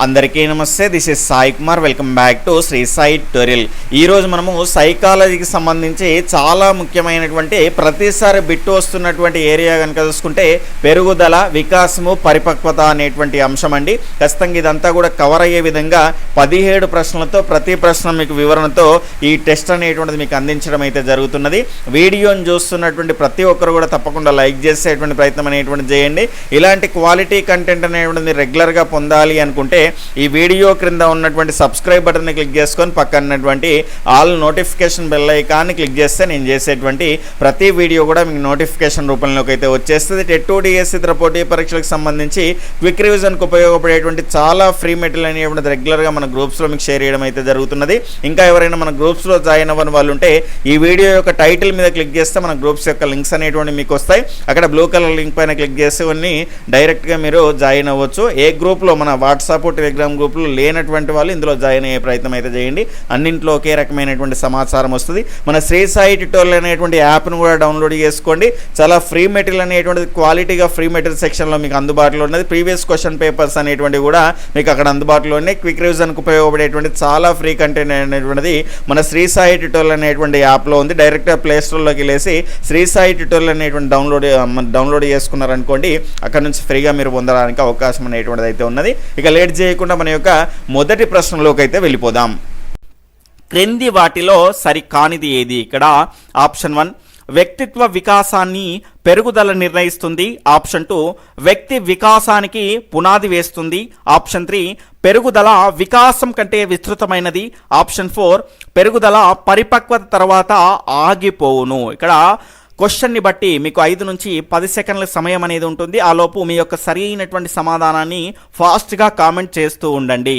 అందరికీ నమస్తే. This is Sai Kumar. Welcome back to Shri Sai tutorial. ఈరోజు మనము సైకాలజీకి సంబంధించి చాలా ముఖ్యమైనటువంటి ప్రతిసారి బిట్టు వస్తున్నటువంటి ఏరియా కనుక చూసుకుంటే పెరుగుదల, వికాసము, పరిపక్వత అనేటువంటి అంశం అండి. ఖచ్చితంగా ఇదంతా కూడా కవర్ అయ్యే విధంగా 17 ప్రశ్నలతో ప్రతి ప్రశ్న మీకు వివరణతో ఈ టెస్ట్ అనేటువంటిది మీకు అందించడం అయితే జరుగుతున్నది. వీడియోని చూస్తున్నటువంటి ప్రతి ఒక్కరు కూడా తప్పకుండా లైక్ చేసేటువంటి ప్రయత్నం అనేటువంటిది చేయండి. ఇలాంటి క్వాలిటీ కంటెంట్ అనేటువంటిది రెగ్యులర్గా పొందాలి అనుకుంటే ఈ వీడియో క్రింద ఉన్నటువంటి సబ్స్క్రైబ్ బటన్ని క్లిక్ చేసుకొని పక్కన ఉన్నటువంటి ఆల్ నోటిఫికేషన్ బెల్ ఐకాన్ని క్లిక్ చేస్తే నేను చేసేటువంటి ప్రతి వీడియో కూడా మీకు నోటిఫికేషన్ రూపంలోకి అయితే వచ్చేస్తుంది. టెట్ డిఎస్ ఇతర పోటీ పరీక్షలకు సంబంధించి క్విక్ రివిజన్కి ఉపయోగపడేటువంటి చాలా ఫ్రీ మెటీరియల్ అనేటువంటిది రెగ్యులర్గా మన గ్రూప్స్లో మీకు షేర్ చేయడం అయితే జరుగుతున్నది. ఇంకా ఎవరైనా మన గ్రూప్స్లో జాయిన్ అవ్వని వాళ్ళు ఉంటే ఈ వీడియో యొక్క టైటిల్ మీద క్లిక్ చేస్తే మన గ్రూప్స్ యొక్క లింక్స్ అనేటువంటి మీకు వస్తాయి. అక్కడ బ్లూ కలర్ లింక్ పైన క్లిక్ చేసి డైరెక్ట్గా మీరు జాయిన్ అవ్వచ్చు. ఏ గ్రూప్లో మన వాట్సాప్ టెలిగ్రామ్ గ్రూప్లో లేనటువంటి వాళ్ళు ఇందులో జాయిన్ అయ్యే ప్రయత్నం అయితే చేయండి. అన్నింటిలో ఒకే రకమైనటువంటి సమాచారం వస్తుంది. మన శ్రీ సాయి ట్యూటోరియల్ అనేటువంటి యాప్ను కూడా డౌన్లోడ్ చేసుకోండి. చాలా ఫ్రీ మెటీరియల్ అనేటువంటిది క్వాలిటీగా ఫ్రీ మెటీరియల్ సెక్షన్లో మీకు అందుబాటులో ఉన్నది. ప్రీవియస్ క్వశ్చన్ పేపర్స్ అనేటువంటివి కూడా మీకు అక్కడ అందుబాటులో ఉన్నాయి. క్విక్ రివిజన్కి ఉపయోగపడేటువంటి చాలా ఫ్రీ కంటెంట్ అనేటువంటిది మన శ్రీ సాయి ట్యూటోరియల్ అనేటువంటి యాప్లో ఉంది. డైరెక్ట్గా ప్లే స్టోర్లోకి వెళ్ళేసి శ్రీ సాయి ట్యూటోరియల్ అనేటువంటి డౌన్లోడ్ చేసుకున్నారనుకోండి, అక్కడ నుంచి ఫ్రీగా మీరు పొందడానికి అవకాశం అనేటువంటిది అయితే ఉన్నది. ఇక లేట్ చేయకుండా మన యొక్క మొదటి ప్రశ్నలోకి అయితే వెళ్ళిపోదాం. క్రింది వాటిలో సరికానిది ఏది? ఇక్కడ ఆప్షన్ 1 వ్యక్తిత్వ వికాసాన్ని పెరుగుదల నిర్ణయిస్తుంది. ఆప్షన్ 2 వ్యక్తి వికాసానికి పునాది వేస్తుంది. ఆప్షన్ 3 పెరుగుదల వికాసం కంటే విస్తృతమైనది. ఆప్షన్ 4 పెరుగుదల పరిపక్వత తర్వాత ఆగిపోవును. ఇక్కడ క్వశ్చన్ని బట్టి మీకు 5 నుంచి 10 సెకండ్ల సమయం అనేది ఉంటుంది. ఆ లోపు మీ యొక్క సరి అయినటువంటి సమాధానాన్ని ఫాస్ట్గా కామెంట్ చేస్తూ ఉండండి.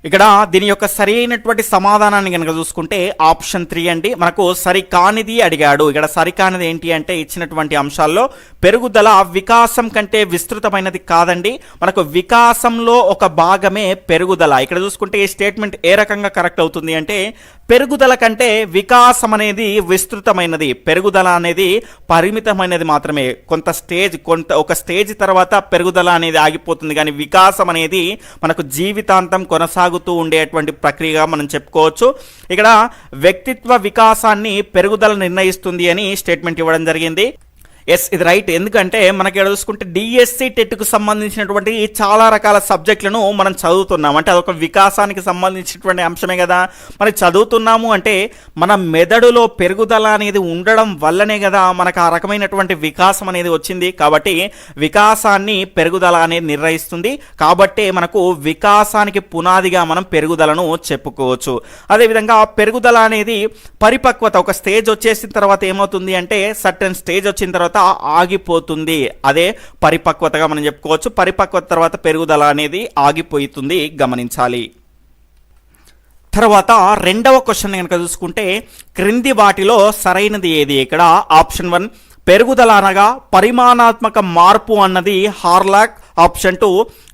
ఇక్కడ దీని యొక్క సరి అయినటువంటి సమాధానాన్ని కనుక చూసుకుంటే ఆప్షన్ 3 అండి. మనకు సరికానిది అడిగాడు. ఇక్కడ సరికానిది ఏంటి అంటే ఇచ్చినటువంటి అంశాల్లో పెరుగుదల వికాసం కంటే విస్తృతమైనది కాదండి. మనకు వికాసంలో ఒక భాగమే పెరుగుదల. ఇక్కడ చూసుకుంటే ఈ స్టేట్మెంట్ ఏ రకంగా కరెక్ట్ అవుతుంది అంటే పెరుగుదల కంటే వికాసం అనేది విస్తృతమైనది. పెరుగుదల అనేది పరిమితమైనది మాత్రమే. ఒక స్టేజ్ తర్వాత పెరుగుదల అనేది ఆగిపోతుంది, కానీ వికాసం అనేది మనకు జీవితాంతం కొనసాగుతూ ఉండేటువంటి ప్రక్రియగా మనం చెప్పుకోవచ్చు. ఇక్కడ వ్యక్తిత్వ వికాసాన్ని పెరుగుదల నిర్ణయిస్తుంది అని స్టేట్మెంట్ ఇవ్వడం జరిగింది. ఎస్, ఇది రైట్. ఎందుకంటే మనకి ఇక్కడ చూసుకుంటే డిఎస్సి టెట్కు సంబంధించినటువంటి చాలా రకాల సబ్జెక్టులను మనం చదువుతున్నాం. అంటే అదొక వికాసానికి సంబంధించినటువంటి అంశమే కదా. మరి చదువుతున్నాము అంటే మన మెదడులో పెరుగుదల అనేది ఉండడం వల్లనే కదా మనకు ఆ రకమైనటువంటి వికాసం అనేది వచ్చింది. కాబట్టి వికాసాన్ని పెరుగుదల అనేది నిర్ణయిస్తుంది. కాబట్టి మనకు వికాసానికి పునాదిగా మనం పెరుగుదలను చెప్పుకోవచ్చు. అదేవిధంగా పెరుగుదల అనేది పరిపక్వత, ఒక స్టేజ్ వచ్చేసిన తర్వాత ఏమవుతుంది అంటే సర్టెన్ స్టేజ్ వచ్చిన తర్వాత ఆగిపోతుంది. అదే పరిపక్వతగా మనం చెప్పుకోవచ్చు. పరిపక్వత తర్వాత పెరుగుదల అనేది ఆగిపోతుంది, గమనించాలి. తర్వాత రెండవ క్వశ్చన్ కనుక చూసుకుంటే క్రింది వాటిలో సరైనది ఏది? ఇక్కడ ఆప్షన్ 1 పెరుగుదల అనగా పరిమాణాత్మక మార్పు అన్నది హార్లాక్. ఆప్షన్ 2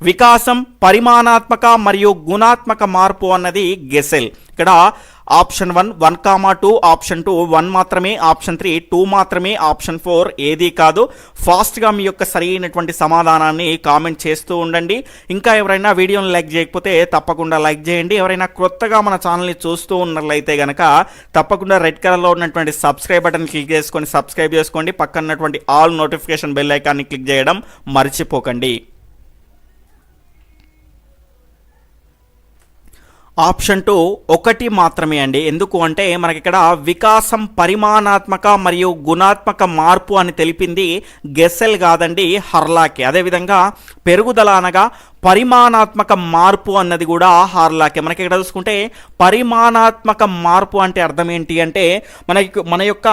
వికాసం పరిమాణాత్మక మరియు గుణాత్మక మార్పు అన్నది గెసెల్. ఇక్కడ ఆప్షన్ 1 1,2, ఆప్షన్ 2 1 మాత్రమే, ఆప్షన్ 3 2 మాత్రమే, ఆప్షన్ 4 ఏది కాదు. ఫాస్ట్గా మీ యొక్క సరైనటువంటి సమాధానాన్ని కామెంట్ చేస్తూ ఉండండి. ఇంకా ఎవరైనా వీడియోని లైక్ చేయకపోతే తప్పకుండా లైక్ చేయండి. ఎవరైనా కొత్తగా మన ఛానల్ని చూస్తూ ఉన్నట్లయితే కనుక తప్పకుండా రెడ్ కలర్లో ఉన్నటువంటి సబ్స్క్రైబ్ బటన్ క్లిక్ చేసుకొని సబ్స్క్రైబ్ చేసుకోండి. పక్కన ఉన్నటువంటి ఆల్ నోటిఫికేషన్ బెల్ ఐకాన్ని క్లిక్ చేయడం మర్చిపోకండి. ఆప్షన్ 2 1 మాత్రమే అండి. ఎందుకు అంటే మనకి ఇక్కడ వికాసం పరిమాణాత్మక మరియు గుణాత్మక మార్పు అని తెలిపింది గెసెల్ కాదండి, హర్లాకే. అదేవిధంగా పెరుగుదల అనగా పరిమాణాత్మక మార్పు అన్నది కూడా హార్లాకే. మనకి ఇక్కడ చూసుకుంటే పరిమాణాత్మక మార్పు అంటే అర్థం ఏంటి అంటే మన యొక్క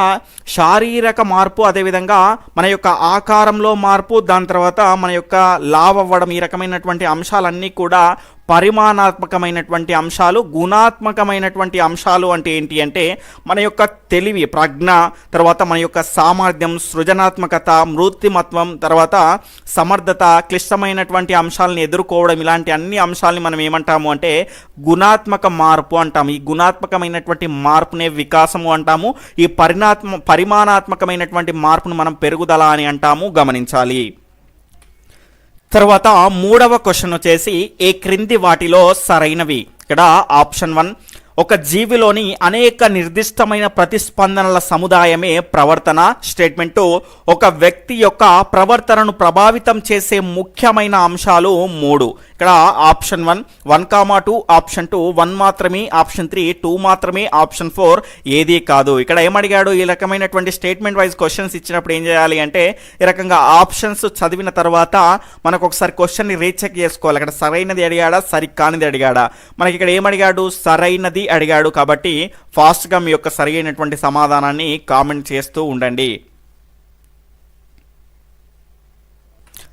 శారీరక మార్పు, అదేవిధంగా మన యొక్క ఆకారంలో మార్పు, దాని తర్వాత మన యొక్క లావ్ అవ్వడం, ఈ రకమైనటువంటి అంశాలన్నీ కూడా పరిమాణాత్మకమైనటువంటి అంశాలు. గుణాత్మకమైనటువంటి అంశాలు అంటే ఏంటి అంటే మన యొక్క తెలివి, ప్రజ్ఞ, తర్వాత మన యొక్క సామర్థ్యం, సృజనాత్మకత, మూర్తిమత్వం, తర్వాత సమర్థత, క్లిష్టమైనటువంటి అంశాలను ఎదుర్కోవడం, ఇలాంటి అన్ని అంశాలని మనం ఏమంటాము అంటే గుణాత్మక మార్పు అంటాము. ఈ గుణాత్మకమైనటువంటి మార్పునే వికాసము అంటాము. ఈ పరిమాణాత్మకమైనటువంటి మార్పును మనం పెరుగుదల అని అంటాము, గమనించాలి. తర్వాత మూడవ క్వశ్చన్ వచ్చేసి ఈ క్రింది వాటిలో సరైనవి. ఇక్కడ ఆప్షన్ 1, ఒక జీవిలోని అనేక నిర్దిష్టమైన ప్రతిస్పందనల సముదాయమే ప్రవర్తన. స్టేట్మెంట్ 2, ఒక వ్యక్తి యొక్క ప్రవర్తనను ప్రభావితం చేసే ముఖ్యమైన అంశాలు 3. ఇక్కడ ఆప్షన్ 1, 1,2, ఆప్షన్ 2, 1 మాత్రమే, ఆప్షన్ 3, 2 మాత్రమే, ఆప్షన్ 4 ఏది కాదు. ఇక్కడ ఏమడిగాడు, ఈ రకమైనటువంటి స్టేట్మెంట్ వైజ్ క్వశ్చన్స్ ఇచ్చినప్పుడు ఏం చేయాలి అంటే ఈ రకంగా ఆప్షన్స్ చదివిన తర్వాత మనకు ఒకసారి క్వశ్చన్ని రీచెక్ చేసుకోవాలి. ఇక్కడ సరైనది అడిగాడా, సరికానిది అడిగాడా. మనకి ఇక్కడ ఏమడిగాడు, సరైనది అడిగాడు. కాబట్టి ఫాస్ట్గా మీ యొక్క సరైనటువంటి సమాధానాన్ని కామెంట్ చేస్తూ ఉండండి.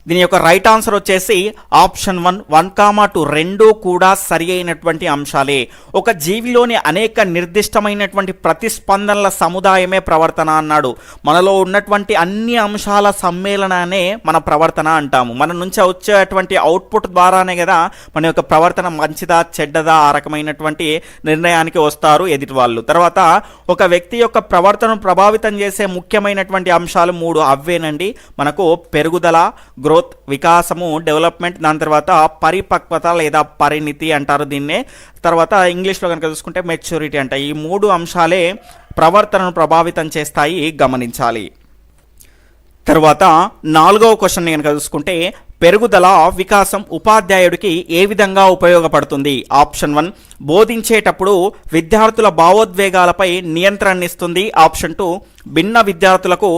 దీని యొక్క రైట్ ఆన్సర్ వచ్చేసి ఆప్షన్ 1, 1,2 రెండూ కూడా సరి అయినటువంటి అంశాలే. ఒక జీవిలోని అనేక నిర్దిష్టమైనటువంటి ప్రతిస్పందనల సముదాయమే ప్రవర్తన అన్నాడు. మనలో ఉన్నటువంటి అన్ని అంశాల సమ్మేళనాన్ని మన ప్రవర్తన అంటాము. మన నుంచి వచ్చేటువంటి అవుట్పుట్ ద్వారానే కదా మన యొక్క ప్రవర్తన మంచిదా చెడ్డదా ఆ రకమైనటువంటి నిర్ణయానికి వస్తారు ఎదుటి వాళ్ళు. తర్వాత ఒక వ్యక్తి యొక్క ప్రవర్తనను ప్రభావితం చేసే ముఖ్యమైనటువంటి అంశాలు 3 అవేనండి. మనకు పెరుగుదల, గ్రోత్, వికాసము, డెవలప్మెంట్, దాని తర్వాత పరిపక్వత లేదా పరిణితి అంటారు దీన్నే. తర్వాత ఇంగ్లీష్లో కనుక చూసుకుంటే మెచ్యూరిటీ అంట. ఈ 3 అంశాలే ప్రవర్తనను ప్రభావితం చేస్తాయి, గమనించాలి. తర్వాత 4వ క్వశ్చన్ కనుక చూసుకుంటే పెరుగుదల, వికాసం ఉపాధ్యాయుడికి ఏ విధంగా ఉపయోగపడుతుంది. ఆప్షన్ 1, బోధించేటప్పుడు విద్యార్థుల భావోద్వేగాలపై నియంత్రణనిస్తుంది. ఆప్షన్ 2, భిన్న విద్యార్థులకు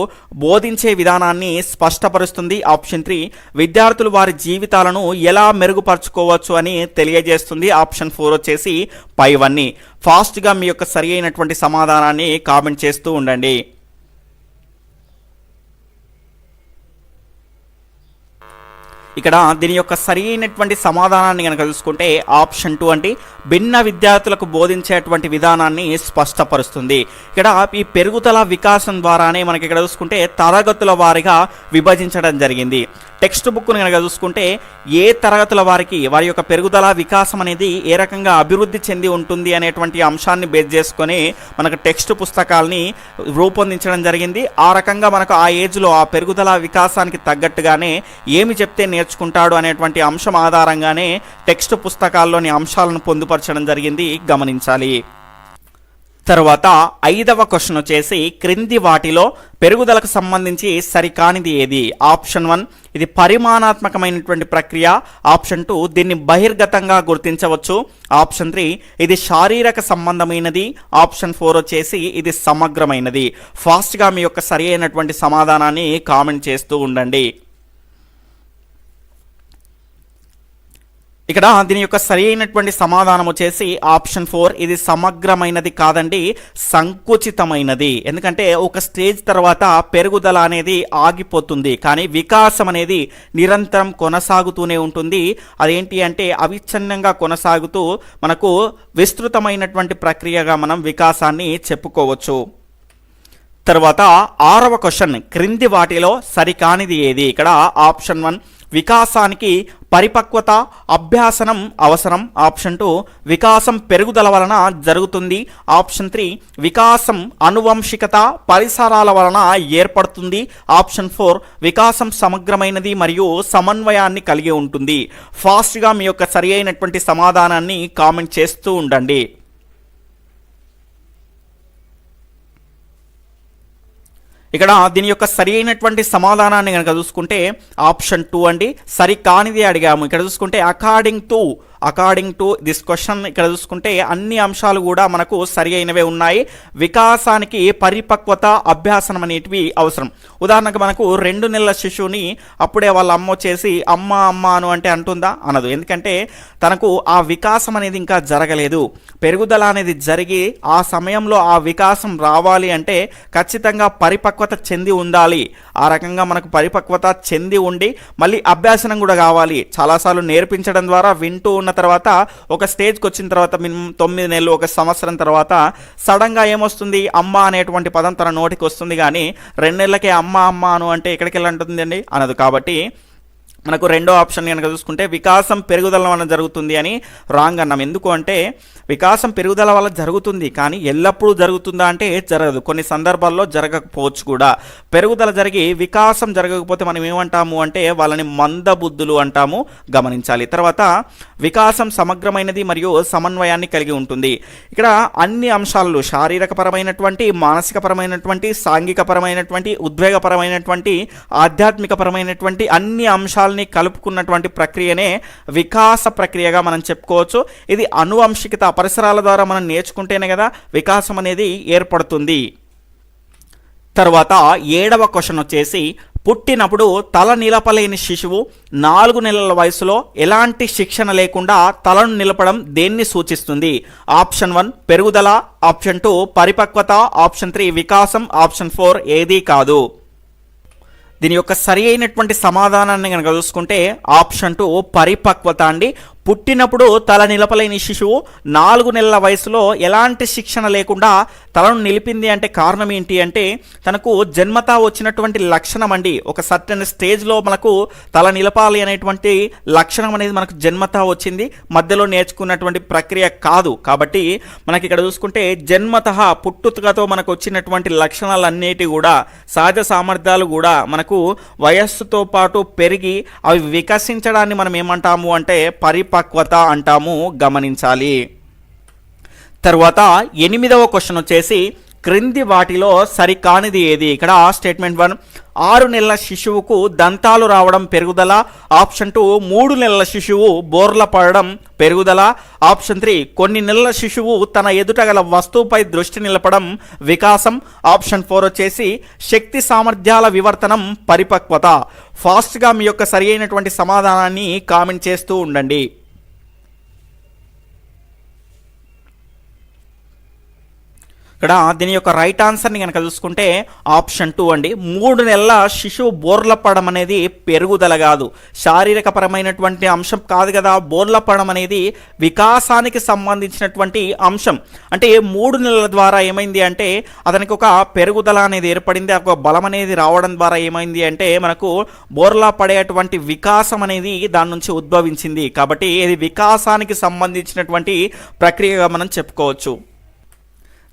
బోధించే విధానాన్ని స్పష్టపరుస్తుంది. ఆప్షన్ 3, విద్యార్థులు వారి జీవితాలను ఎలా మెరుగుపరుచుకోవచ్చు అని తెలియజేస్తుంది. ఆప్షన్ 4 వచ్చేసి పైవన్నీ. ఫాస్ట్గా మీ యొక్క సరి అయినటువంటి సమాధానాన్ని కామెంట్ చేస్తూ ఉండండి. ఇక్కడ దీని యొక్క సరి అయినటువంటి సమాధానాన్ని కనుక చూసుకుంటే ఆప్షన్ 2 అంటే భిన్న విద్యార్థులకు బోధించేటువంటి విధానాన్ని స్పష్టపరుస్తుంది. ఇక్కడ ఈ పెరుగుదల వికాసం ద్వారానే మనకి ఇక్కడ చూసుకుంటే తరగతుల వారిగా విభజించడం జరిగింది. టెక్స్ట్ బుక్ను కనుక చూసుకుంటే ఏ తరగతుల వారికి వారి యొక్క పెరుగుదల వికాసం అనేది ఏ రకంగా అభివృద్ధి చెంది ఉంటుంది అనేటువంటి అంశాన్ని బేస్ చేసుకొని మనకు టెక్స్ట్ పుస్తకాలని రూపొందించడం జరిగింది. ఆ రకంగా మనకు ఆ ఏజ్లో ఆ పెరుగుదల వికాసానికి తగ్గట్టుగానే ఏమి చెప్తే నేర్చుకుంటాడు అనేటువంటి అంశం ఆధారంగానే టెక్స్ట్ పుస్తకాల్లోని అంశాలను పొందుపరచడం జరిగింది, గమనించాలి. తర్వాత 5వ క్వశ్చన్ వచ్చేసి క్రింది వాటిలో పెరుగుదలకు సంబంధించి సరికానిది ఏది. ఆప్షన్ 1, ఇది పరిమాణాత్మకమైనటువంటి ప్రక్రియ. ఆప్షన్ 2, దీన్ని బహిర్గతంగా గుర్తించవచ్చు. ఆప్షన్ 3, ఇది శారీరక సంబంధమైనది. ఆప్షన్ 4 వచ్చేసి ఇది సమగ్రమైనది. ఫాస్ట్గా మీ యొక్క సరి అయినటువంటి సమాధానాన్ని కామెంట్ చేస్తూ ఉండండి. ఇక్కడ దీని యొక్క సరి అయినటువంటి సమాధానం వచ్చేసి ఆప్షన్ 4, ఇది సమగ్రమైనది కాదండి, సంకుచితమైనది. ఎందుకంటే ఒక స్టేజ్ తర్వాత పెరుగుదల అనేది ఆగిపోతుంది, కానీ వికాసం అనేది నిరంతరం కొనసాగుతూనే ఉంటుంది. అదేంటి అంటే అవిచ్ఛిన్నంగా కొనసాగుతూ మనకు విస్తృతమైనటువంటి ప్రక్రియగా మనం వికాసాన్ని చెప్పుకోవచ్చు. తర్వాత 6వ క్వశ్చన్ క్రింది వాటిలో సరికానిది ఏది. ఇక్కడ ఆప్షన్ 1, వికాసానికి పరిపక్వత, అభ్యాసనం అవసరం. ఆప్షన్ 2, వికాసం పెరుగుదల వలన జరుగుతుంది. ఆప్షన్ 3, వికాసం అనువంశికత, పరిసరాల వలన ఏర్పడుతుంది. ఆప్షన్ 4, వికాసం సమగ్రమైనది మరియు సమన్వయాన్ని కలిగి ఉంటుంది. ఫాస్ట్గా మీ యొక్క సరి అయినటువంటి సమాధానాన్ని కామెంట్ చేస్తూ ఉండండి. ఇక్కడ దీని యొక్క సరి అయినటువంటి సమాధానాన్ని కనుక చూసుకుంటే ఆప్షన్ 2 అండి, సరి కానిది అడిగాము. ఇక్కడ చూసుకుంటే అకార్డింగ్ టు దిస్ క్వశ్చన్ ఇక్కడ చూసుకుంటే అన్ని అంశాలు కూడా మనకు సరి అయినవే ఉన్నాయి. వికాసానికి పరిపక్వత, అభ్యాసనం అనేటివి అవసరం. ఉదాహరణకు మనకు 2 నెలల శిశువుని అప్పుడే వాళ్ళ అమ్మ వచ్చేసి అమ్మ అను అంటే అంటుందా? అనదు. ఎందుకంటే తనకు ఆ వికాసం అనేది ఇంకా జరగలేదు. పెరుగుదల అనేది జరిగి ఆ సమయంలో ఆ వికాసం రావాలి అంటే ఖచ్చితంగా పరిపక్వత చెంది ఉండాలి. ఆ రకంగా మనకు పరిపక్వత చెంది ఉండి మళ్ళీ అభ్యాసనం కూడా కావాలి. చాలాసార్లు నేర్పించడం ద్వారా వింటూ ఉన్న తర్వాత ఒక స్టేజ్కి వచ్చిన తర్వాత మినిమం 9 నెలలు, 1 సంవత్సరం తర్వాత సడన్గా ఏమొస్తుంది, అమ్మ అనేటువంటి పదం తన నోటికి వస్తుంది. కానీ 2 నెలలకే అమ్మ అను అంటే ఎక్కడికి వెళ్ళి అంటుంది అండి? అనదు. కాబట్టి మనకు రెండో ఆప్షన్ కనుక చూసుకుంటే వికాసం పెరుగుదల వలన జరుగుతుంది అని రాంగ్ అన్నాం. ఎందుకు అంటే వికాసం పెరుగుదల వల్ల జరుగుతుంది, కానీ ఎల్లప్పుడూ జరుగుతుందా అంటే జరగదు, కొన్ని సందర్భాల్లో జరగకపోవచ్చు కూడా. పెరుగుదల జరిగి వికాసం జరగకపోతే మనం ఏమంటాము అంటే వాళ్ళని మందబుద్ధులు అంటాము, గమనించాలి. తర్వాత వికాసం సమగ్రమైనది మరియు సమన్వయాన్ని కలిగి ఉంటుంది. ఇక్కడ అన్ని అంశాలు శారీరకపరమైనటువంటి, మానసికపరమైనటువంటి, సాంఘికపరమైనటువంటి, ఉద్వేగపరమైనటువంటి, ఆధ్యాత్మికపరమైనటువంటి అన్ని అంశాలను కలుపుకున్నటువంటి ప్రక్రియనే వికాస ప్రక్రియగా మనం చెప్పుకోవచ్చు. ఇది అనువంశికత, పరిసరాల ద్వారా మనం నేర్చుకుంటేనే కదా వికాసం అనేది ఏర్పడుతుంది. తర్వాత 7వ క్వశ్చన్ వచ్చేసి పుట్టినప్పుడు తల నిలపలేని శిశువు 4 నెలల వయసులో ఎలాంటి శిక్షణ లేకుండా తలను నిలపడం దేన్ని సూచిస్తుంది? ఆప్షన్ 1 పెరుగుదల, ఆప్షన్ 2 పరిపక్వత, ఆప్షన్ 3 వికాసం, ఆప్షన్ 4 ఏదీ కాదు. దీని యొక్క సరి అయినటువంటి సమాధానాన్ని కనుక చూసుకుంటే ఆప్షన్ 2 పరిపక్వత అండి. పుట్టినప్పుడు తల నిలపలేని శిశువు 4 నెలల వయసులో ఎలాంటి శిక్షణ లేకుండా తలను నిలిపింది అంటే కారణం ఏంటి అంటే తనకు జన్మతా వచ్చినటువంటి లక్షణం అండి. ఒక సర్టెన్ స్టేజ్లో మనకు తల నిలపాలి అనేటువంటి లక్షణం అనేది మనకు జన్మతా వచ్చింది, మధ్యలో నేర్చుకున్నటువంటి ప్రక్రియ కాదు. కాబట్టి మనకి ఇక్కడ చూసుకుంటే జన్మతః పుట్టుకతో మనకు వచ్చినటువంటి లక్షణాలన్నిటి కూడా, సహజ సామర్థ్యాలు కూడా మనకు వయస్సుతో పాటు పెరిగి అవి వికసించడాన్ని మనం ఏమంటాము అంటే పరిపక్వత అంటాము, గమనించాలి. తర్వాత 8వ క్వశ్చన్ వచ్చేసి క్రింది వాటిలో సరికానిది ఏది? ఇక్కడ స్టేట్మెంట్ 1 6 నెలల శిశువుకు దంతాలు రావడం పెరుగుదల, ఆప్షన్ 2 3 నెలల శిశువు బోర్ల పడడం పెరుగుదల, ఆప్షన్ 3 కొన్ని నెలల శిశువు తన ఎదుట గల వస్తువుపై దృష్టి నిలపడం వికాసం, ఆప్షన్ 4 వచ్చేసి శక్తి సామర్థ్యాల వివర్తనం పరిపక్వత. ఫాస్ట్గా మీ యొక్క సరి అయినటువంటి సమాధానాన్ని కామెంట్ చేస్తూ ఉండండి. ఇక్కడ దీని యొక్క రైట్ ఆన్సర్ని కనుక చూసుకుంటే ఆప్షన్ 2 అండి. 3 నెలల శిశువు బోర్ల పడడం అనేది పెరుగుదల కాదు, శారీరకపరమైనటువంటి అంశం కాదు కదా. బోర్ల పడడం అనేది వికాసానికి సంబంధించినటువంటి అంశం. అంటే 3 నెలల ద్వారా ఏమైంది అంటే అతనికి ఒక పెరుగుదల అనేది ఏర్పడింది, ఒక బలం అనేది రావడం ద్వారా ఏమైంది అంటే మనకు బోర్లా పడేటువంటి వికాసం అనేది దాని నుంచి ఉద్భవించింది. కాబట్టి ఇది వికాసానికి సంబంధించినటువంటి ప్రక్రియగా మనం చెప్పుకోవచ్చు.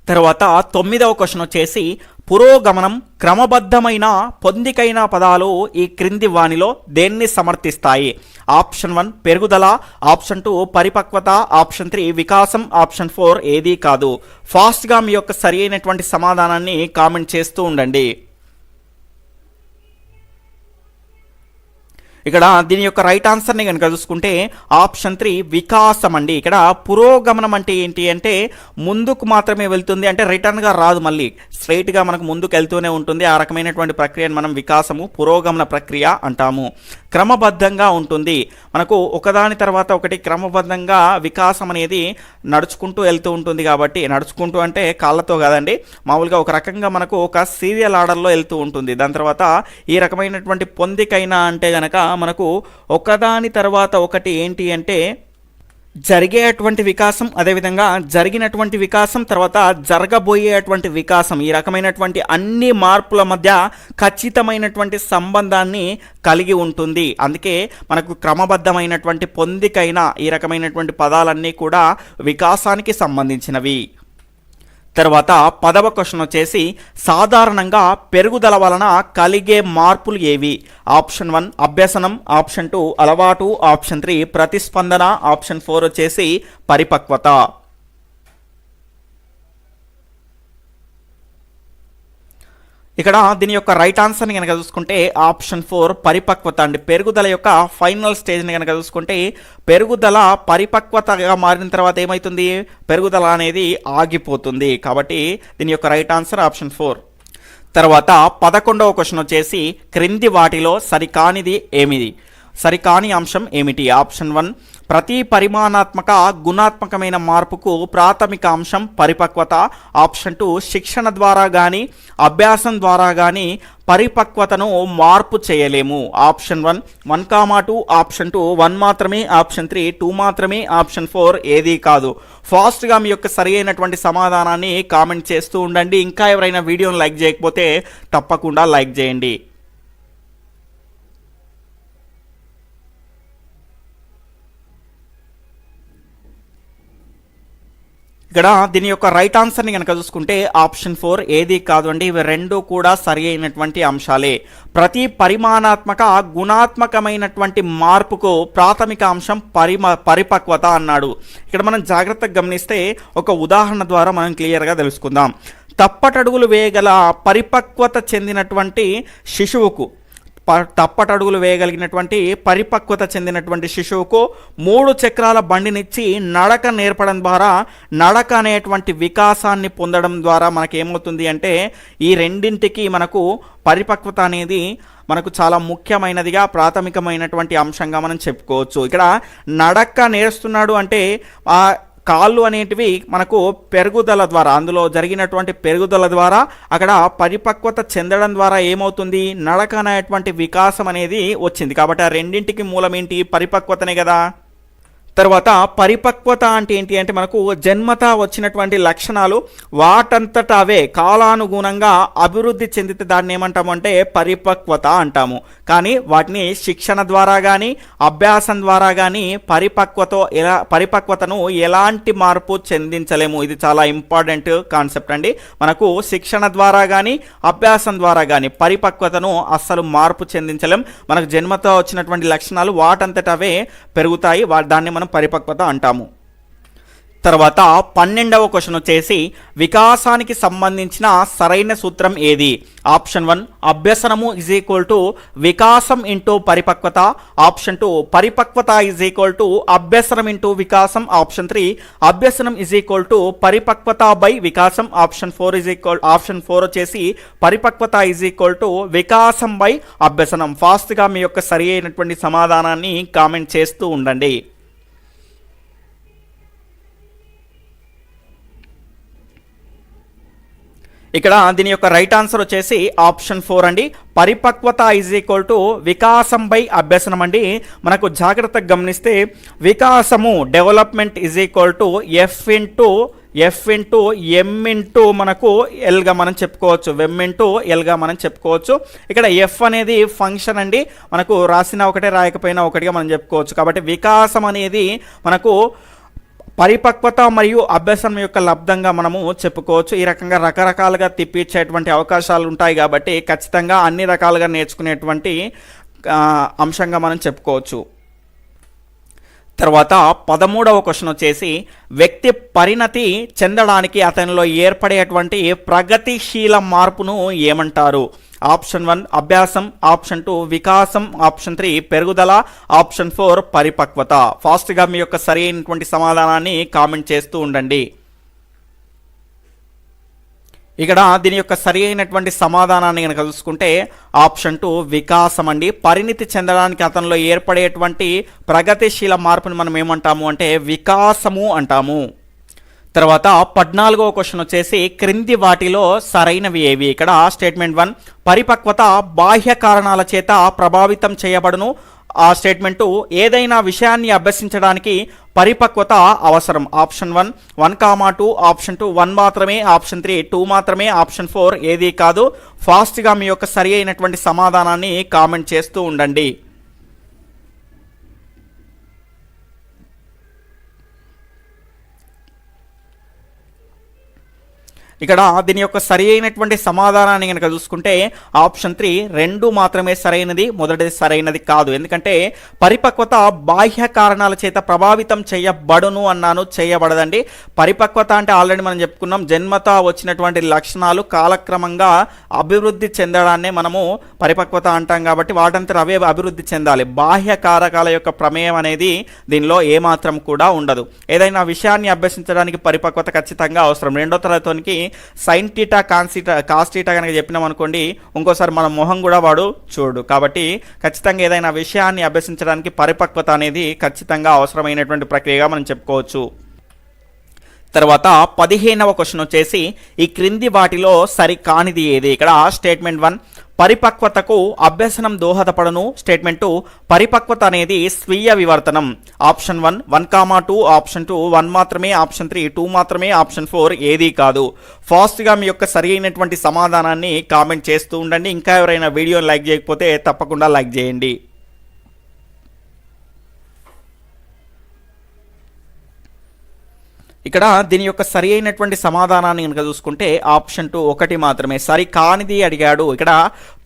తర్వాత 9వ క్వశ్చన్ వచ్చేసి పురోగమనం, క్రమబద్ధమైన, పొందికైన పదాలు ఈ క్రింది వానిలో దేన్ని సమర్థిస్తాయి? ఆప్షన్ 1 పెరుగుదల, ఆప్షన్ 2 పరిపక్వత, ఆప్షన్ 3 వికాసం, ఆప్షన్ 4 ఏదీ కాదు. ఫాస్ట్గా మీ యొక్క సరి అయినటువంటి సమాధానాన్ని కామెంట్ చేస్తూ ఉండండి. ఇక్కడ దీని యొక్క రైట్ ఆన్సర్ని కనుక చూసుకుంటే ఆప్షన్ 3 వికాసం అండి. ఇక్కడ పురోగమనం అంటే ఏంటి అంటే ముందుకు మాత్రమే వెళ్తుంది, అంటే రిటర్న్గా రాదు, మళ్ళీ స్ట్రైట్గా మనకు ముందుకు వెళ్తూనే ఉంటుంది. ఆ రకమైనటువంటి ప్రక్రియను మనం వికాసము, పురోగమన ప్రక్రియ అంటాము. క్రమబద్ధంగా ఉంటుంది, మనకు ఒకదాని తర్వాత ఒకటి క్రమబద్ధంగా వికాసం అనేది నడుచుకుంటూ వెళ్తూ ఉంటుంది. కాబట్టి నడుచుకుంటూ అంటే కాళ్ళతో కాదండి, మామూలుగా ఒక రకంగా మనకు ఒక సీరియల్ ఆర్డర్లో వెళ్తూ ఉంటుంది. దాని తర్వాత ఈ రకమైనటువంటి పొందికైనా అంటే గనక మనకు ఒకదాని తర్వాత ఒకటి ఏంటి అంటే జరిగేటువంటి వికాసం, అదేవిధంగా జరిగినటువంటి వికాసం, తర్వాత జరగబోయేటువంటి వికాసం, ఈ రకమైనటువంటి అన్ని మార్పుల మధ్య ఖచ్చితమైనటువంటి సంబంధాన్ని కలిగి ఉంటుంది. అందుకే మనకు క్రమబద్ధమైనటువంటి పొందికైన ఈ రకమైనటువంటి పదాలన్నీ కూడా వికాసానికి సంబంధించినవి. తర్వాత 10వ క్వశ్చన్ వచ్చేసి సాధారణంగా పెరుగుదల వలన కలిగే మార్పులు ఏవి? ఆప్షన్ 1 అభ్యసనం, ఆప్షన్ 2 అలవాటు, ఆప్షన్ 3 ప్రతిస్పందన, ఆప్షన్ 4 వచ్చేసి పరిపక్వత. ఇక్కడ దీని యొక్క రైట్ ఆన్సర్ని కనుక చూసుకుంటే ఆప్షన్ 4 పరిపక్వత అండి. పెరుగుదల యొక్క ఫైనల్ స్టేజ్ని కనుక చూసుకుంటే పెరుగుదల పరిపక్వతగా మారిన తర్వాత ఏమవుతుంది? పెరుగుదల అనేది ఆగిపోతుంది. కాబట్టి దీని యొక్క రైట్ ఆన్సర్ ఆప్షన్ 4. తర్వాత 11వ క్వశ్చన్ వచ్చేసి క్రింది వాటిలో సరికానిది ఏమిది? సరికాని అంశం ఏమిటి? ఆప్షన్ 1 ప్రతి పరిమాణాత్మక గుణాత్మకమైన మార్పుకు ప్రాథమిక అంశం పరిపక్వత, ఆప్షన్ 2 శిక్షణ ద్వారా కానీ అభ్యాసం ద్వారా కానీ పరిపక్వతను మార్పు చేయలేము, ఆప్షన్ 1, 1, 2, ఆప్షన్ 2 1 మాత్రమే, ఆప్షన్ 3 2 మాత్రమే, ఆప్షన్ 4 ఏదీ కాదు. ఫాస్ట్గా మీ యొక్క సరి అయినటువంటి సమాధానాన్ని కామెంట్ చేస్తూ ఉండండి. ఇంకా ఎవరైనా వీడియోని లైక్ చేయకపోతే తప్పకుండా లైక్ చేయండి. ఇక్కడ దీని యొక్క రైట్ ఆన్సర్ని కనుక చూసుకుంటే ఆప్షన్ 4 ఏది కాదు అండి. ఇవి రెండు కూడా సరి అయినటువంటి అంశాలే. ప్రతి పరిమాణాత్మక గుణాత్మకమైనటువంటి మార్పుకు ప్రాథమిక అంశం పరిపక్వత అన్నాడు. ఇక్కడ మనం జాగ్రత్తగా గమనిస్తే ఒక ఉదాహరణ ద్వారా మనం క్లియర్గా తెలుసుకుందాం. తప్పటడుగులు వేయగల పరిపక్వత చెందినటువంటి శిశువుకు తప్పటడుగులు వేయగలిగినటువంటి పరిపక్వత చెందినటువంటి శిశువుకు 3 చక్రాల బండినిచ్చి నడక నేర్పడం ద్వారా నడక అనేటువంటి వికాసాన్ని పొందడం ద్వారా మనకేమవుతుంది అంటే ఈ రెండింటికి మనకు పరిపక్వత అనేది మనకు చాలా ముఖ్యమైనదిగా ప్రాథమికమైనటువంటి అంశంగా మనం చెప్పుకోవచ్చు. ఇక్కడ నడక నేర్స్తున్నాడు అంటే ఆ కాళ్ళు అనేటివి మనకు పెరుగుదల ద్వారా అందులో జరిగినటువంటి పెరుగుదల ద్వారా అక్కడ పరిపక్వత చెందడం ద్వారా ఏమవుతుంది నడక అనేటువంటి వికాసం అనేది వచ్చింది. కాబట్టి ఆ రెండింటికి మూలం ఏంటి పరిపక్వతనే కదా. తర్వాత పరిపక్వత అంటే ఏంటి అంటే మనకు జన్మత వచ్చినటువంటి లక్షణాలు వాటంతట అవే కాలానుగుణంగా అభివృద్ధి చెందితే దాన్ని ఏమంటాము అంటే పరిపక్వత అంటాము. కానీ వాటిని శిక్షణ ద్వారా కానీ అభ్యాసం ద్వారా కానీ పరిపక్వతను ఎలాంటి మార్పు చెందించలేము. ఇది చాలా ఇంపార్టెంట్ కాన్సెప్ట్ అండి. మనకు శిక్షణ ద్వారా కానీ అభ్యాసం ద్వారా కానీ పరిపక్వతను అస్సలు మార్పు చెందించలేం. మనకు జన్మత వచ్చినటువంటి లక్షణాలు వాటంతట అవే పెరుగుతాయి. దాన్ని మనం పరిపక్వత అంటాము. తర్వాత 12వ క్వశ్చన్ వచ్చేసి వికాసానికి సంబంధించిన సరైన సూత్రం ఏది? ఆప్షన్ 1 అభ్యసనము ఈజ్ ఈక్వల్ టు వికాసం ఇంటూ పరిపక్వత. ఆప్షన్ 2 పరిపక్వత ఈజ్ ఈక్వల్ టు అభ్యసనం ఇంటూ వికాసం. ఆప్షన్ 3 అభ్యసనం ఈజ్ ఈక్వల్ టు పరిపక్వత బై వికాసం. ఆప్షన్ 4 వచ్చేసి పరిపక్వత ఈజ్ ఈక్వల్ టు వికాసం బై అభ్యసనం. ఫాస్ట్గా మీ యొక్క సరి అయినటువంటి సమాధానాన్ని కామెంట్ చేస్తూ ఉండండి. ఇక్కడ దీని యొక్క రైట్ ఆన్సర్ వచ్చేసి ఆప్షన్ 4 అండి. పరిపక్వత ఈజ్ ఈక్వల్ టు వికాసం బై అభ్యసనం అండి. మనకు జాగ్రత్తగా గమనిస్తే వికాసము development is equal to F into M into మనకు ఎల్గా మనం చెప్పుకోవచ్చు. ఎం ఇంటూ ఎల్గా మనం చెప్పుకోవచ్చు. ఇక్కడ ఎఫ్ అనేది ఫంక్షన్ అండి. మనకు రాసిన ఒకటే రాయకపోయినా ఒకటిగా మనం చెప్పుకోవచ్చు. కాబట్టి వికాసం అనేది మనకు పరిపక్వత మరియు అభ్యాసం యొక్క లబ్ధంగా మనము చెప్పుకోవచ్చు. ఈ రకంగా రకరకాలుగా తిప్పించేటువంటి అవకాశాలు ఉంటాయి. కాబట్టి ఖచ్చితంగా అన్ని రకాలుగా నేర్చుకునేటువంటి అంశంగా మనం చెప్పుకోవచ్చు. తర్వాత 13వ క్వశ్చన్ వచ్చేసి వ్యక్తి పరిణతి చెందడానికి అతనిలో ఏర్పడేటువంటి ప్రగతిశీల మార్పును ఏమంటారు? ఆప్షన్ 1 అభ్యాసం, ఆప్షన్ 2 వికాసం, ఆప్షన్ 3 పెరుగుదల, ఆప్షన్ 4 పరిపక్వత. ఫాస్ట్గా మీ యొక్క సరి అయినటువంటి సమాధానాన్ని కామెంట్ చేస్తూ ఉండండి. ఇక్కడ దీని యొక్క సరి అయినటువంటి సమాధానాన్ని కనుక చూసుకుంటే ఆప్షన్ 2 వికాసం అండి. పరిణితి చెందడానికి అతనిలో ఏర్పడేటువంటి ప్రగతిశీల మార్పుని మనం ఏమంటాము అంటే వికాసము అంటాము. తర్వాత 14వ క్వశ్చన్ వచ్చేసి క్రింది వాటిలో సరైనవి ఏవి? ఇక్కడ స్టేట్మెంట్ 1 పరిపక్వత బాహ్య కారణాల చేత ప్రభావితం చేయబడును. ఆ స్టేట్మెంట్ 2 ఏదైనా విషయాన్ని అభ్యసించడానికి పరిపక్వత అవసరం. ఆప్షన్ 1 1, 2, ఆప్షన్ 2 1 మాత్రమే, ఆప్షన్ 3 2 మాత్రమే, ఆప్షన్ 4 ఏది కాదు. ఫాస్ట్గా మీ యొక్క సరి అయినటువంటి సమాధానాన్ని కామెంట్ చేస్తూ ఉండండి. ఇక్కడ దీని యొక్క సరి అయినటువంటి సమాధానాన్ని కనుక చూసుకుంటే ఆప్షన్ 3 2 మాత్రమే సరైనది, మొదటిది సరైనది కాదు. ఎందుకంటే పరిపక్వత బాహ్య కారణాల చేత ప్రభావితం చేయబడును అన్నాను, చేయబడదండి. పరిపక్వత అంటే ఆల్రెడీ మనం చెప్పుకున్నాం, జన్మత వచ్చినటువంటి లక్షణాలు కాలక్రమంగా అభివృద్ధి చెందడాన్నే మనము పరిపక్వత అంటాం. కాబట్టి వాటంతా అవే అభివృద్ధి చెందాలి. బాహ్య కారకాల యొక్క ప్రమేయం అనేది దీనిలో ఏమాత్రం కూడా ఉండదు. ఏదైనా విషయాన్ని అభ్యసించడానికి పరిపక్వత ఖచ్చితంగా అవసరం. 2వ తరగతికి సైన్ టీటా కాస్ టీటా కనుక చెప్పినాం అనుకోండి, ఇంకోసారి మన మొహం కూడా వాడు చూడు. కాబట్టి ఖచ్చితంగా ఏదైనా విషయాన్ని అభ్యసించడానికి పరిపక్వత అనేది ఖచ్చితంగా అవసరమైనటువంటి ప్రక్రియగా మనం చెప్పుకోవచ్చు. తర్వాత 15వ క్వశ్చన్ వచ్చేసి ఈ క్రింది వాటిలో సరి కానిది ఏది? ఇక్కడ స్టేట్మెంట్ 1 పరిపక్వతకు అభ్యసనం దోహదపడను. స్టేట్మెంట్ 2 పరిపక్వత అనేది స్వీయ వివర్తనం. ఆప్షన్ 1 1, 2, ఆప్షన్ 2 1 మాత్రమే, ఆప్షన్ 3 2 మాత్రమే, ఆప్షన్ 4 ఏది కాదు. ఫాస్ట్గా మీ యొక్క సరి అయినటువంటి సమాధానాన్ని కామెంట్ చేస్తూ ఉండండి. ఇంకా ఎవరైనా వీడియోని లైక్ చేయకపోతే తప్పకుండా లైక్ చేయండి. ఇక్కడ దీని యొక్క సరి అయినటువంటి సమాధానాన్ని కనుక చూసుకుంటే ఆప్షన్ 2 ఒకటి మాత్రమే. సరి కానిది అడిగాడు. ఇక్కడ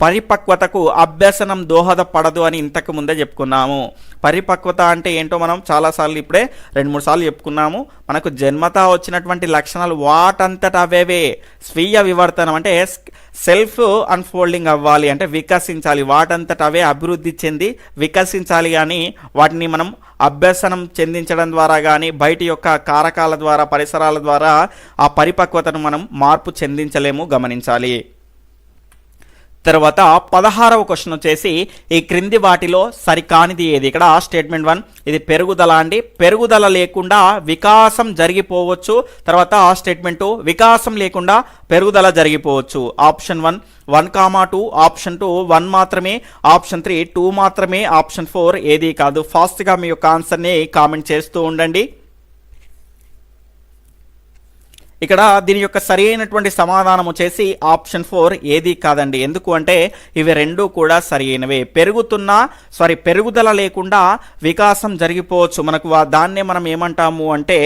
పరిపక్వతకు అభ్యసనం దోహదపడదు అని ఇంతకు ముందే చెప్పుకున్నాము. పరిపక్వత అంటే ఏంటో మనం చాలాసార్లు ఇప్పుడే 2-3 సార్లు చెప్పుకున్నాము. మనకు జన్మతా వచ్చినటువంటి లక్షణాలు వాటంతట అవేవే స్వీయ వివర్తనం అంటే సెల్ఫ్ అన్ఫోల్డింగ్ అవ్వాలి, అంటే వికసించాలి, వాటంతట అవే అభివృద్ధి చెంది వికసించాలి. కానీ వాటిని మనం అభ్యసనం చెందించడం ద్వారా కానీ బయటి యొక్క కారకాల ద్వారా పరిసరాల ద్వారా ఆ పరిపక్వతను మనం మార్పు చెందించలేము, గమనించాలి. తర్వాత 16వ క్వశ్చన్ వచ్చేసి ఈ క్రింది వాటిలో సరికానిది ఏది? ఇక్కడ స్టేట్మెంట్ 1 ఇది పెరుగుదల అండి. పెరుగుదల లేకుండా వికాసం జరిగిపోవచ్చు. తర్వాత స్టేట్మెంట్ 2 వికాసం లేకుండా పెరుగుదల జరిగిపోవచ్చు. ఆప్షన్ 1 1,2, ఆప్షన్ 2 1 మాత్రమే, ఆప్షన్ 3 2 మాత్రమే, ఆప్షన్ 4 ఏది కాదు. ఫాస్ట్గా మీ యొక్క ఆన్సర్ని కామెంట్ చేస్తూ ఉండండి. ఇక్కడ దీని యొక్క సరి అయినటువంటి సమాధానం వచ్చేసి ఆప్షన్ 4 ఏది కాదండి. ఎందుకు అంటే ఇవి రెండు కూడా సరి అయినవే. పెరుగుదల లేకుండా వికాసం జరిగిపోవచ్చు. మనకు దాన్నే మనం ఏమంటాము అంటే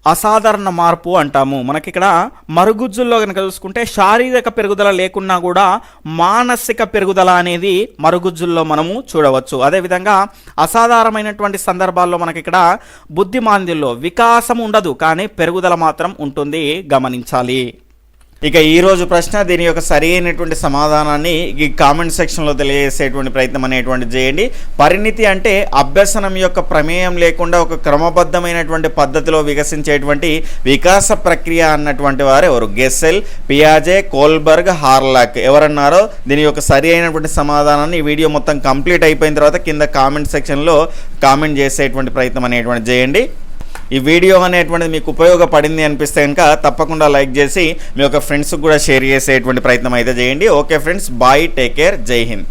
అసాధారణ మార్పు అంటాము. మనకి ఇక్కడ మరుగుజ్జుల్లో కనుక చూసుకుంటే శారీరక పెరుగుదల లేకున్నా కూడా మానసిక పెరుగుదల అనేది మరుగుజ్జుల్లో మనము చూడవచ్చు. అదేవిధంగా అసాధారణమైనటువంటి సందర్భాల్లో మనకి ఇక్కడ బుద్ధిమాంద్యంలో వికాసం ఉండదు, కానీ పెరుగుదల మాత్రం ఉంటుంది, గమనించాలి. ఇక ఈరోజు ప్రశ్న దీని యొక్క సరి అయినటువంటి సమాధానాన్ని ఈ కామెంట్ సెక్షన్లో తెలియజేసేటువంటి ప్రయత్నం అనేటువంటి చేయండి. పరిణితి అంటే అభ్యసనం యొక్క ప్రమేయం లేకుండా ఒక క్రమబద్ధమైనటువంటి పద్ధతిలో వికసించేటువంటి వికాస ప్రక్రియ అన్నటువంటి వారు ఎవరు? గెస్సెల్, పియాజే, కోల్బర్గ్, హార్లాక్ ఎవరన్నారో దీని యొక్క సరి అయినటువంటి సమాధానాన్ని ఈ వీడియో మొత్తం కంప్లీట్ అయిపోయిన తర్వాత కింద కామెంట్ సెక్షన్లో కామెంట్ చేసేటువంటి ప్రయత్నం అనేటువంటి చేయండి. ఈ వీడియో అనేటువంటిది మీకు ఉపయోగపడింది అనిపిస్తే కనుక తప్పకుండా లైక్ చేసి మీ యొక్క ఫ్రెండ్స్కి కూడా షేర్ చేసేటువంటి ప్రయత్నం అయితే చేయండి. Okay friends, bye, take care, Jai Hind.